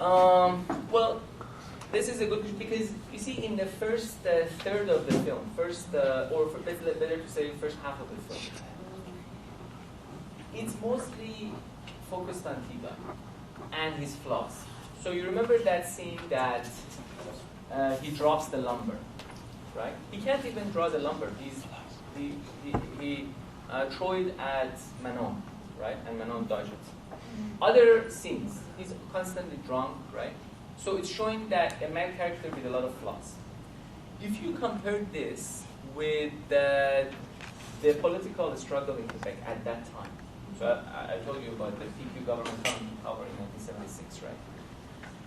Well, this is a good question because you see, in the first third of the film, better to say first half of the film, it's mostly focused on Tiga and his flaws. So you remember that scene that he drops the lumber, right? He can't even draw the lumber. He throw it at Manon, right? And Manon dodges. Other scenes, he's constantly drunk, right? So it's showing that a male character with a lot of flaws. If you compare this with the political struggle in Quebec at that time, so I told you about the PQ government coming to power in 1976, right?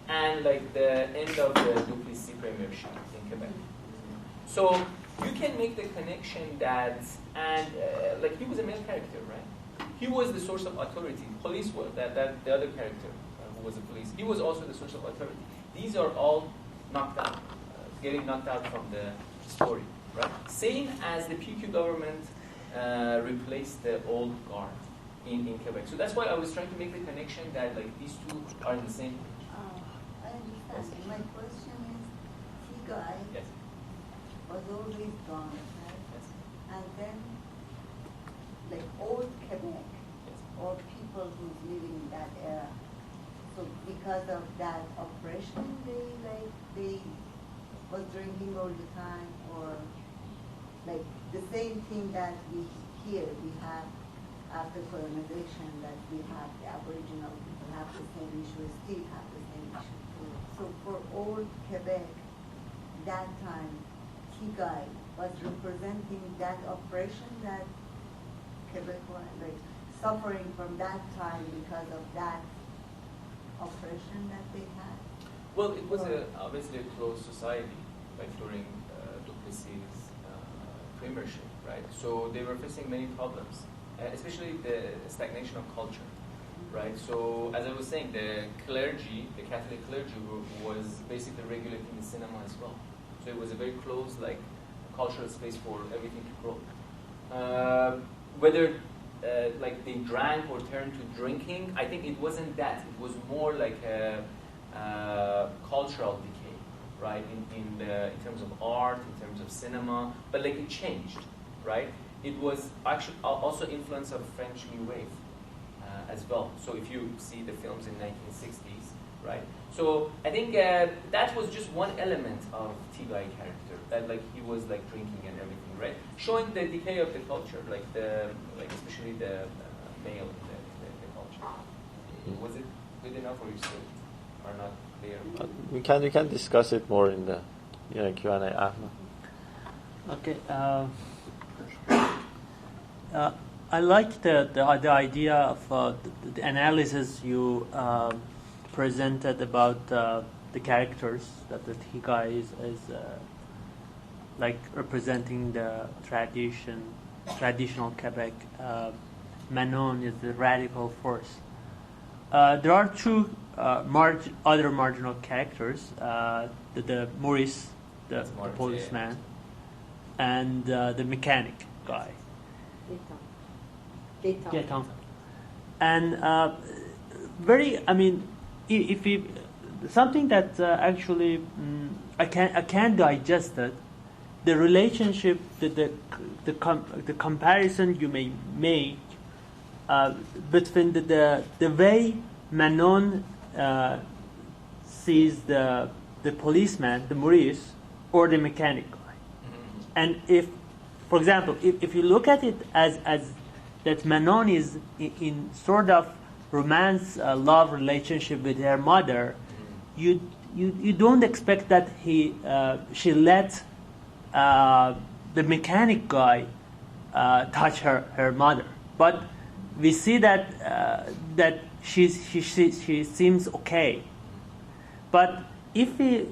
And like the end of the Duplessis premiership in Quebec. So you can make the connection that, and like he was a male character, right? He was the source of authority. Police were, that the other character who was a police, he was also the source of authority. These are all knocked out, getting knocked out from the story, right? Same as the PQ government replaced the old guard in Quebec. So that's why I was trying to make the connection that like these two are in the same. I understand. Yes. My question is, T-Guy was always gone, right? Yes. And then, like old Quebec, or people who's living in that era, so because of that oppression, they was drinking all the time, or like the same thing that we have after colonization, that we have the Aboriginal people have the same issue, still have the same issue. So for old Quebec, that time, T-Guy was representing that oppression that Quebec was like suffering from that time because of that oppression that they had. Well, it was obviously a closed society, like during Duplessis' premiership, right? So they were facing many problems, especially the stagnation of culture, right? So as I was saying, the clergy, the Catholic clergy, was basically regulating the cinema as well. So it was a very closed, like, cultural space for everything to grow. Whether like they drank or turned to drinking, I think it wasn't that. It was more like a cultural decay, right? In terms of art, in terms of cinema, but like it changed, right? It was actually also influence of French New Wave as well. So if you see the films in 1960s, right? So I think that was just one element of T-Guy character, that like he was like drinking and everything, right? Showing the decay of the culture, like especially the male in the culture. Was it good enough, or you still are not clear? We can discuss it more in the Q&A. Ahmed. Okay. I like the idea of the analysis you presented about the characters, that the T-Guy is like representing the traditional Quebec. Manon is the radical force. There are two other marginal characters, the Maurice, the policeman, and the mechanic guy. Gaetan. And if we, something that actually I can digest it, the relationship, the comparison you may make between the way Manon sees the policeman, the Maurice, or the mechanic guy. And if, for example, if you look at it as that Manon is in sort of romance, love relationship with her mother, you don't expect that she let the mechanic guy touch her mother, but we see that she seems okay. But if we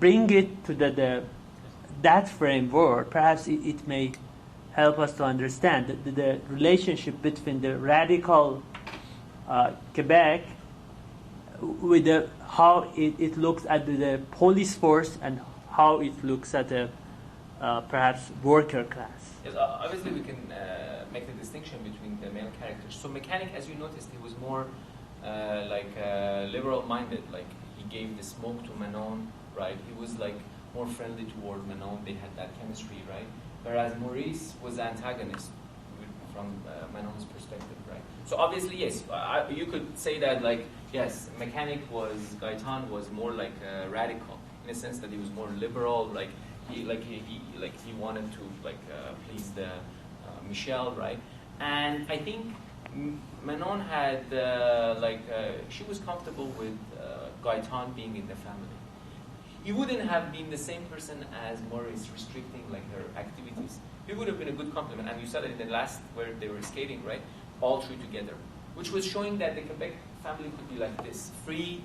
bring it to that framework, perhaps it may help us to understand the relationship between the radical Quebec with how it looks at the police force and how it looks at the perhaps worker class. Yes, obviously we can make the distinction between the male characters. So mechanic, as you noticed, he was more like liberal-minded. Like he gave the smoke to Manon, right? He was like more friendly toward Manon. They had that chemistry, right? Whereas Maurice was the antagonist from Manon's perspective, right? So obviously, yes, you could say that, like, yes, Gaetan was more like radical in the sense that he was more liberal, like he wanted to please the Michelle, right? And I think Manon had she was comfortable with Gaetan being in the family. He wouldn't have been the same person as Maurice, restricting like her activities. He would have been a good complement. And you said it in the last where they were skating, right? All three together, which was showing that the Quebec family could be like this, free,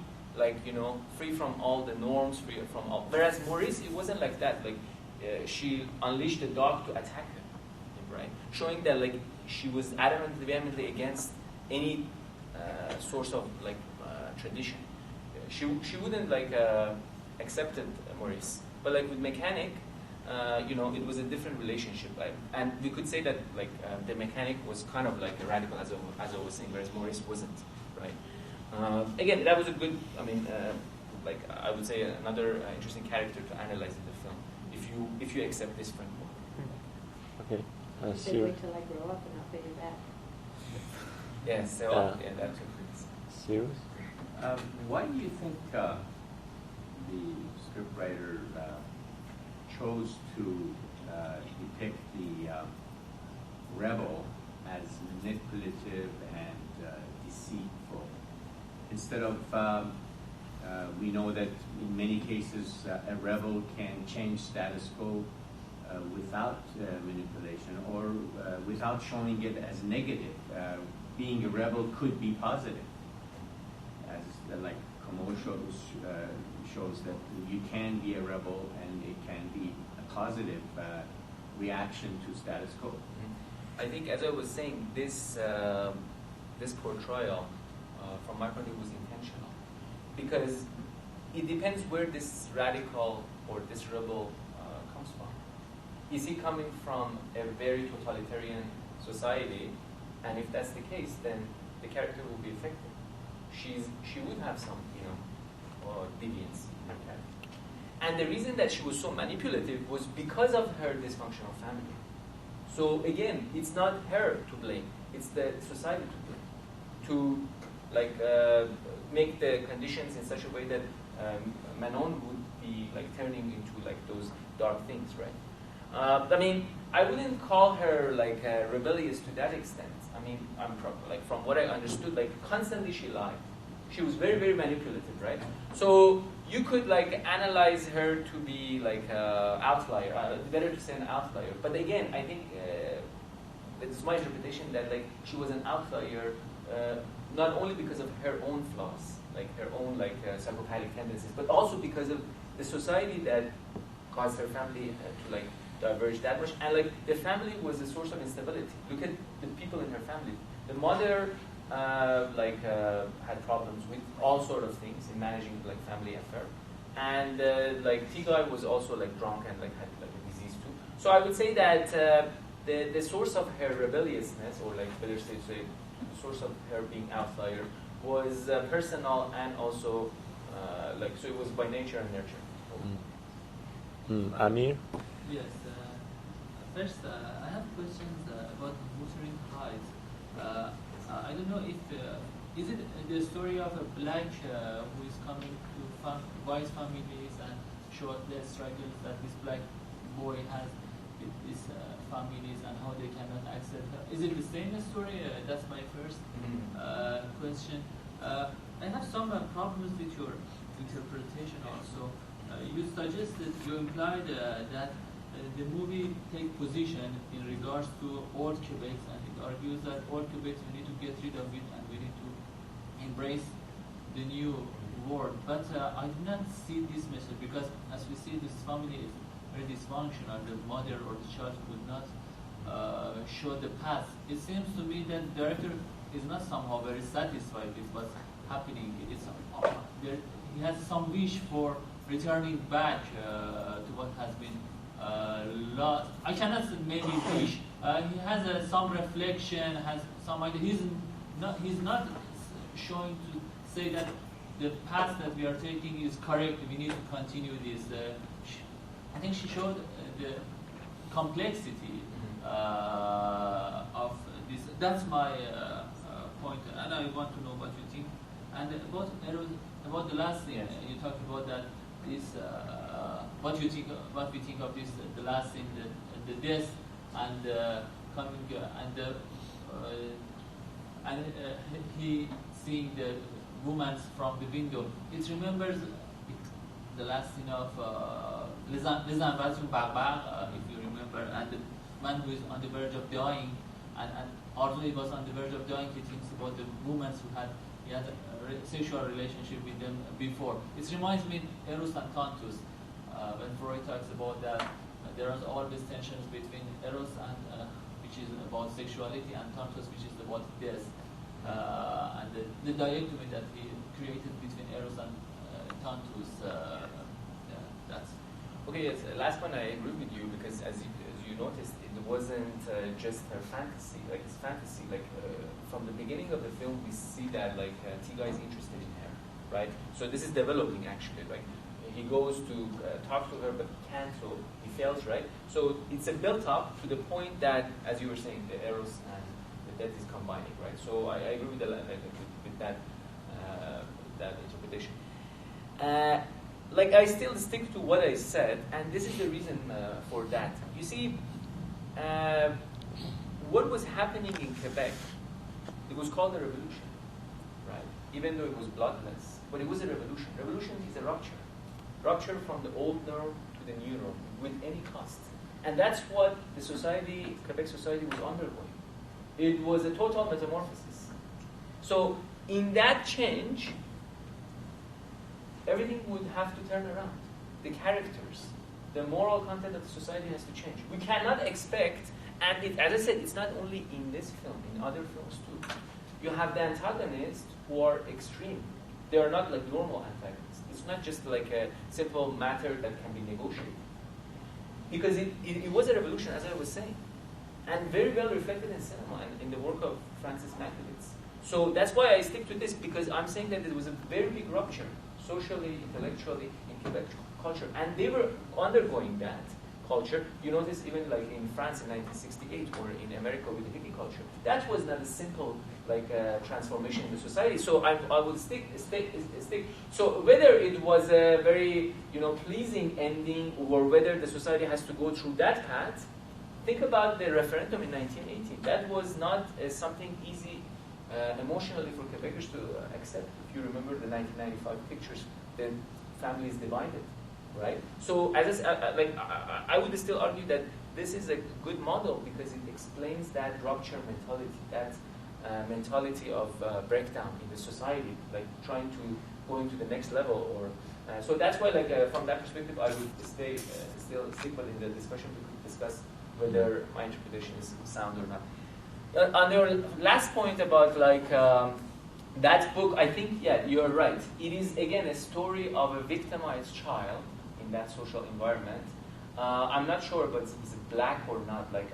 free from all the norms, free from all. Whereas Maurice, it wasn't like that. Like she unleashed the dog to attack him, right? Showing that like she was vehemently against any source of tradition. She wouldn't accepted Maurice, but like with Mechanic, it was a different relationship, and we could say that the Mechanic was kind of like a radical, as I was saying, whereas Maurice wasn't, right? Again, that was a good. I would say another interesting character to analyze in the film, if you accept this framework. Okay. They wait till I grow up and I'll figure that. Yes, that too. Serious? Why do you think the scriptwriter chose to depict the rebel as manipulative and deceitful, instead of we know that in many cases a rebel can change status quo without manipulation or without showing it as negative. Being a rebel could be positive, as like Como shows that you can be a rebel and it can be a positive reaction to status quo. Mm-hmm. I think, as I was saying, this portrayal, from my point of view, was intentional, because it depends where this radical or this rebel comes from. Is he coming from a very totalitarian society? And if that's the case, then the character will be affected. She would have some, deviance in her character. And the reason that she was so manipulative was because of her dysfunctional family. So again, it's not her to blame; it's the society to blame. To make the conditions in such a way that Manon would be turning into those dark things, right? I wouldn't call her rebellious to that extent. From what I understood, constantly she lied. She was very, very manipulative, right? So you could analyze her to be outlier. Better to say an outlier. But again, I think it's my interpretation that she was an outlier, not only because of her own flaws, her own psychopathic tendencies, but also because of the society that caused her family to diverge that much. And the family was a source of instability. Look at the people in her family. The mother had problems with all sort of things in managing family affair, and Tigay was also drunk and had a disease too. So I would say that the source of her rebelliousness, or better say the source of her being outlier, was personal and also so it was by nature and nurture. Amir? Yes. First, I have questions about Wuthering Heights. I don't know if is it the story of a black who is coming to white families and show the struggles that this black boy has with these families and how they cannot accept her. Is it the same story? That's my first question. I have some problems with your interpretation also. You suggested, you implied that the movie takes position in regards to old Quebec, and it argues that old Quebec, we need to get rid of it and we need to embrace the new world. But I did not see this message, because as we see, this family is very dysfunctional. The mother or the child could not show the path. It seems to me that the director is not somehow very satisfied with what's happening. He has some wish for returning back to what has been lost. I cannot maybe wish. He has some reflection, has some idea. He's not showing to say that the path that we are taking is correct. We need to continue this. I think she showed the complexity of this. That's my point, and I want to know what you think. And about the last thing you talked about, that this what we think of this, the last thing, the death and coming and he seeing the woman from the window. It remembers the last scene of Les Invasions Barbares, if you remember, and the man who is on the verge of dying, and although he was on the verge of dying, he thinks about the women he had a sexual relationship with them before. It reminds me of Eros and Tantus, when Freud talks about that. There are always tensions between Eros and which is about sexuality, and Tantus, which is about death, and the dichotomy that he created between Eros and Tantus. That's okay. Yes, last one I agree with you, because as you noticed, it wasn't just her fantasy. Like it's fantasy. Like from the beginning of the film, we see that like Tiga is interested in her, right? So this is developing actually. Like he goes to talk to her, but he can't. So he fails, right? So it's a built up to the point that, as you were saying, the Eros and the death is combining, right? So I agree with with that that interpretation. Like I still stick to what I said, and this is the reason for that. You see, what was happening in Quebec, it was called a revolution, right? Even though it was bloodless, but it was a revolution. Revolution is a rupture. Rupture from the old norm to the new norm, with any cost. And that's what the society, Quebec society, was undergoing. It was a total metamorphosis. So in that change, everything would have to turn around. The characters, the moral content of the society has to change. We cannot expect, and as I said, it's not only in this film, in other films too. You have the antagonists who are extreme. They are not like normal antagonists. It's not just like a simple matter that can be negotiated. Because it was a revolution, as I was saying, and very well reflected in cinema and in the work of Francis Mankiewicz. So that's why I stick to this, because I'm saying that there was a very big rupture, socially, intellectually, in Quebec culture, and they were undergoing that culture. You notice even like in France in 1968, or in America with the hippie culture, that was not a simple like transformation in the society. So I would stick. So whether it was a very pleasing ending, or whether the society has to go through that path, think about the referendum in 1918. That was not something easy emotionally for Quebecers to accept. If you remember the 1995 pictures, the family is divided, right? So as I would still argue that this is a good model, because it explains that rupture mentality, that mentality of breakdown in the society, like trying to go into the next level. Or so that's why, like from that perspective, I would still stick. But in the discussion, we could discuss whether my interpretation is sound or not. On your last point about like that book, I think you're right. It is again a story of a victimized child in that social environment. I'm not sure, but is it black or not? Like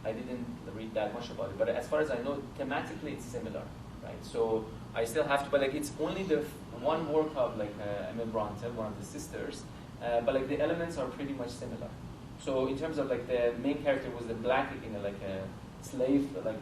I didn't read that much about it, but as far as I know, thematically it's similar, right? So I still have to, but like it's only the one work of like Emma Bronte, one of the sisters, but like the elements are pretty much similar. So in terms of like the main character was the black, like a slave, like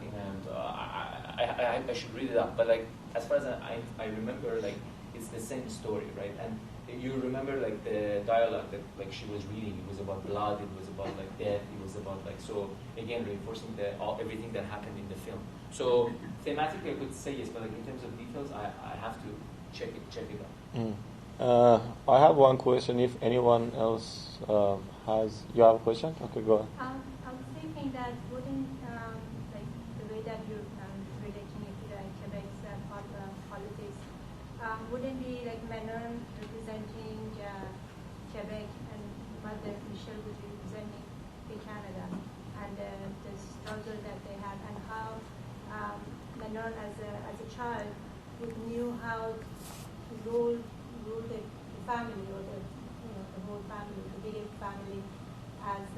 I should read it up, but like as far as I remember, like it's the same story, right? And you remember like the dialogue that like she was reading. It was about blood. It was about like death. It was about like, so again reinforcing everything that happened in the film. So thematically I could say yes, but like in terms of details, I have to check it out. I have one question. If anyone else has, you have a question? Okay, go ahead. I was thinking that wouldn't like the way that you're relating it to like Quebec's politics, wouldn't be like Manon representing Quebec and Mother Michelle would be representing Canada, and the struggle that they had, and how Manon as a child knew how to rule the family, or the whole family, the big family, as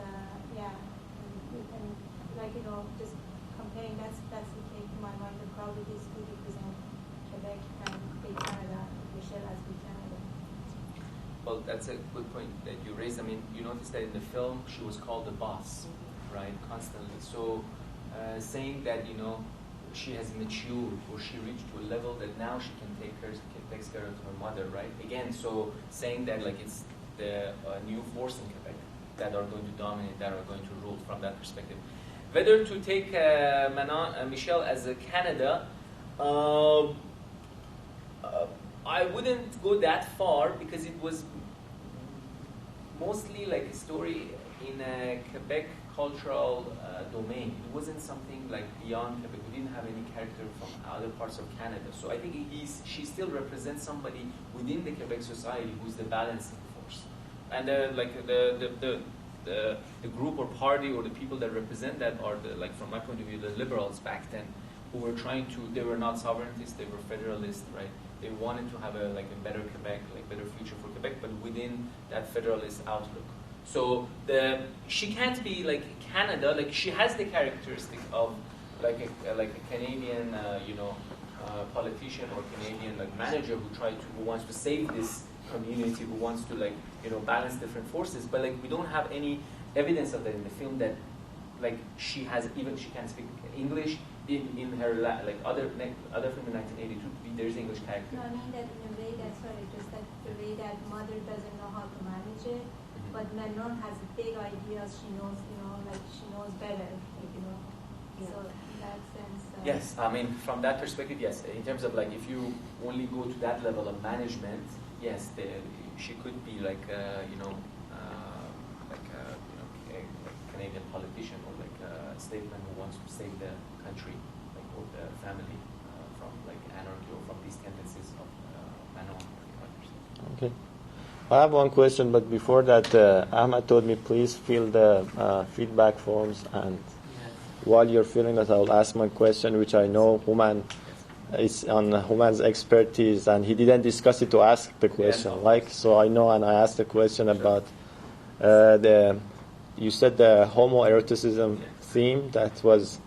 and like just comparing, that's what came to my mind, how it is to represent Quebec and big Canada. example, that's a good point that you raised. I mean, you notice that in the film, she was called the boss, right, constantly. So saying that, you know, she has matured or she reached to a level that now she can takes care of her mother, right? Again, so saying that like it's the new force in Quebec that are going to dominate, that are going to rule from that perspective. Whether to take Michelle as a Canada, I wouldn't go that far because it was mostly like a story in a Quebec cultural domain. It wasn't something like beyond Quebec. We didn't have any character from other parts of Canada. So I think she still represents somebody within the Quebec society who's the balancing force. And like the group or party or the people that represent that are like from my point of view, the liberals back then, who were trying to, they were not sovereigntists, they were federalists, right? They wanted to have a better Quebec, like better future for Quebec, but within that federalist outlook. So she can't be like Canada. Like she has the characteristic of like a Canadian, politician or Canadian like manager who wants to save this community, who wants to balance different forces. But like we don't have any evidence of that in the film. That like she can speak English in her other film in 1982. There's English character. No, I mean that in a way just that the way that mother doesn't know how to manage it. But Manon has big ideas. She knows, she knows better, Yeah. So in that sense. Yes, I mean from that perspective, yes. In terms of like if you only go to that level of management, yes, she could be like a Canadian politician or like a statesman who wants to save the country, like or the family from like anarchy or from these tendencies of Manon or others. Okay. I have one question, but before that, Ahmad told me please fill the feedback forms, and while you're filling that, I'll ask my question, which I know Hooman is on Hooman's expertise, and he didn't discuss it to ask the question. So I know, and I asked the question about you said the homoeroticism theme that was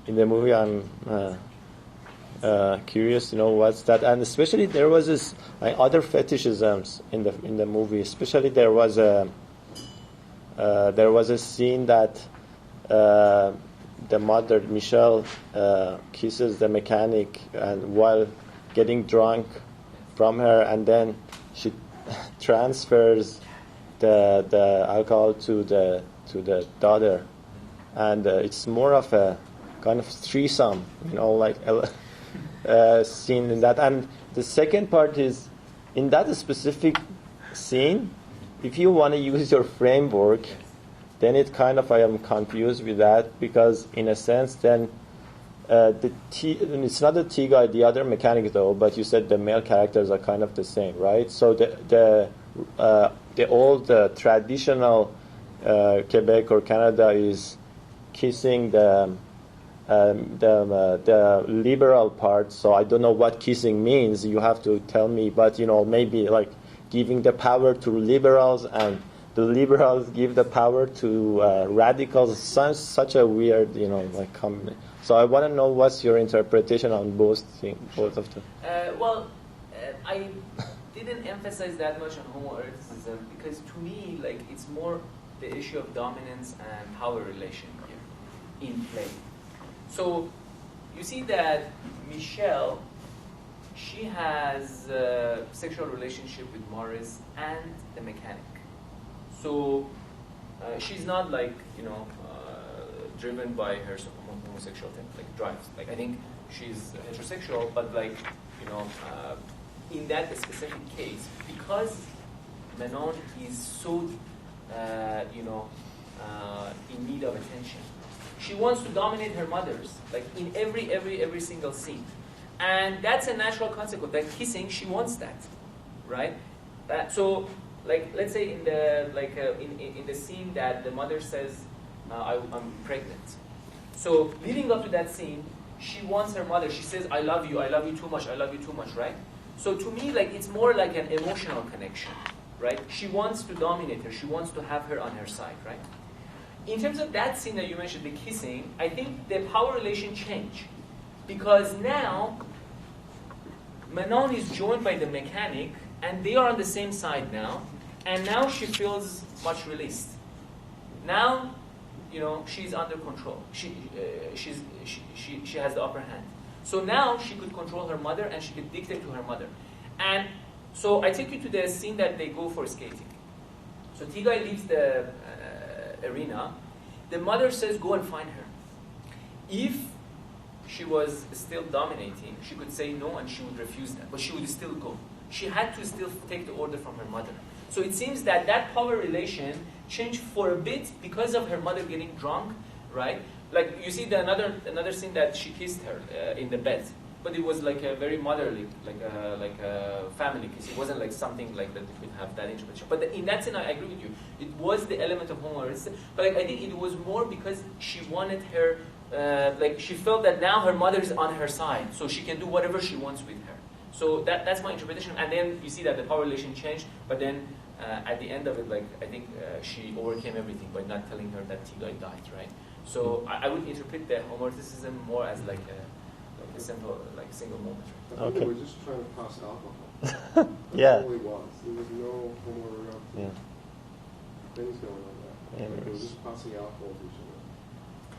in the movie. I'm curious to know what's that, and especially there was this other fetishisms in the movie. Especially there was a scene that the mother Michelle kisses the mechanic, and while getting drunk from her, and then she transfers the alcohol to the daughter, and it's more of a kind of threesome, scene in that. And the second part is in that specific scene, if you want to use your framework, then it kind of, I am confused with that, because in a sense then it's not the T guy, the other mechanic though, but you said the male characters are kind of the same, right? So the old traditional Quebec or Canada is kissing the liberal part. So I don't know what kissing means. You have to tell me. But maybe like giving the power to liberals, and the liberals give the power to radicals. Such a weird, combination. So I want to know what's your interpretation on both of them. I didn't emphasize that much on homoeroticism because to me, like, it's more the issue of dominance and power relation here in play. So you see that Michelle, she has a sexual relationship with Morris and the mechanic. So she's not like, driven by her homosexual thing, like drives. Like I think she's heterosexual, but like, in that specific case, because Manon is so, in need of attention, she wants to dominate her mothers, like in every single scene, and that's a natural consequence. Like kissing, she wants that, right? So, like, let's say in the in the scene that the mother says, "I'm pregnant." So, leading up to that scene, she wants her mother. She says, I love you too much, I love you too much, right? So to me, like, it's more like an emotional connection, right? She wants to dominate her. She wants to have her on her side, right? In terms of that scene that you mentioned, the kissing, I think the power relation changed. Because now, Manon is joined by the mechanic, and they are on the same side now, and now she feels much released. Now, she's under control. She has the upper hand. So now she could control her mother, and she could dictate to her mother. And so I take you to the scene that they go for skating. So Tigay leaves the arena. The mother says, go and find her. If she was still dominating, she could say no and she would refuse that, but she would still go. She had to still take the order from her mother. So it seems that power relation changed for a bit because of her mother getting drunk, right? Like you see another scene that she kissed her in the bed, but it was like a very motherly, like a family kiss. It wasn't like something like that could have that interpretation. But in that sense, I agree with you. It was the element of homoeroticism, but I think it was more because she wanted her, she felt that now her mother is on her side, so she can do whatever she wants with her. So that's my interpretation. And then you see that the power relation changed, but then at the end of it, I think she overcame everything by not telling her that Tigay died, right? So I would interpret the homoeroticism more as like a simple, like a single moment. I think they were just trying to pass alcohol. Yeah. That's all it was. There was no homoerotic things going on there. They were just passing alcohol to each other.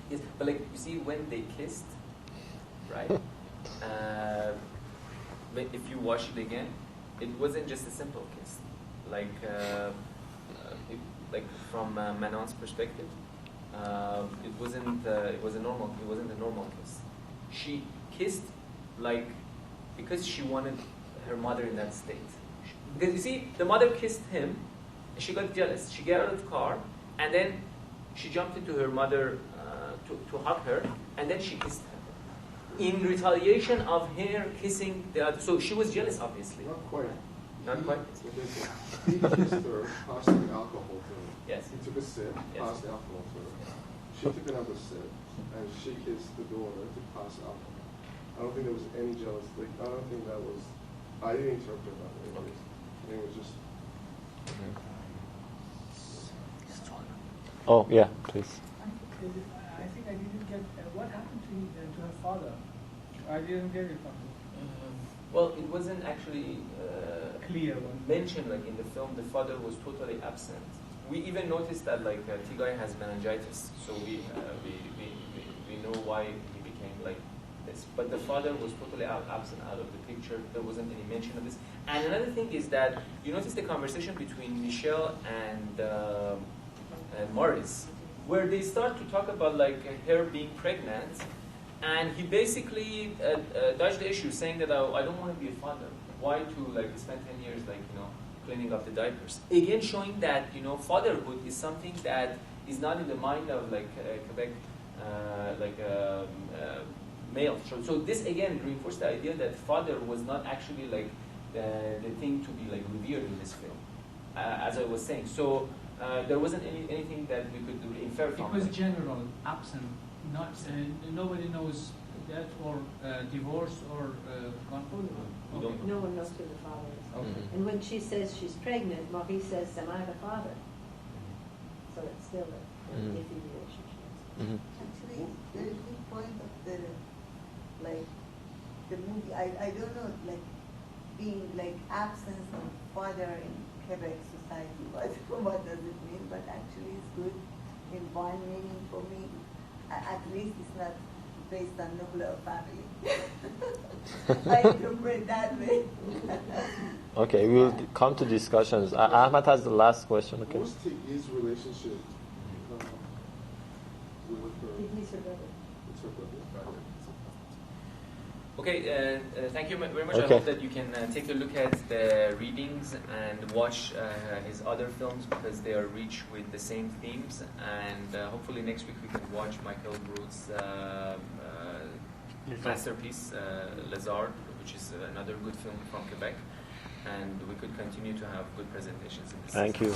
Yes, but you see, when they kissed, right? But if you watch it again, it wasn't just a simple kiss. From Manon's perspective, it wasn't. It was a normal. It wasn't a normal kiss. She kissed because she wanted her mother in that state. Because you see, the mother kissed him, and she got jealous. She got out of the car, and then she jumped into her mother to hug her, and then she kissed her in retaliation of her kissing the other. So she was jealous, obviously. Not quite. Not quite. He kissed her, passed the alcohol to her. Yes. He took a sip, passed the alcohol to her. She took another sip, and she kissed the daughter to pass alcohol. I don't think there was any jealousy. I don't think that was. I didn't interpret that way. I think it was just. Oh yeah, please. I think I didn't get what happened to her father. I didn't get it from you. Well, it wasn't actually Clear. mentioned in the film. The father was totally absent. We even noticed that Tigay has meningitis, so we know why he became like this. But the father was totally absent out of the picture. There wasn't any mention of this. And another thing is that you notice the conversation between Michelle and Maurice, where they start to talk about her being pregnant, and he basically dodged the issue, saying that I don't want to be a father. Why to spend 10 years cleaning up the diapers? Again, showing that fatherhood is something that is not in the mind of Quebec male. So this again reinforced the idea that father was not actually the thing to be revered in this film, as I was saying. So there wasn't anything that we could infer from it. It was it. general, absent. Not nobody knows death or divorce or gone. Okay. No one knows who the father is. Okay. And when she says she's pregnant, Maurice says, "Am I the father?" So it's still a iffy relationship. Actually, very good point of the movie. I don't know, being absence of father in Quebec society. What does it mean? But actually, it's good in one meaning for me. At least it's not based on nuclear family. I interpret that way. Okay, we will come to discussions. Ahmed has the last question. Okay. What was Tiggy's relationship with her? He's her brother. With her brother? Okay, thank you very much. Okay. I hope that you can take a look at the readings and watch his other films because they are rich with the same themes. And hopefully next week we can watch Michael Brute's masterpiece, Lézard, which is another good film from Quebec. And we could continue to have good presentations in this. Thank you.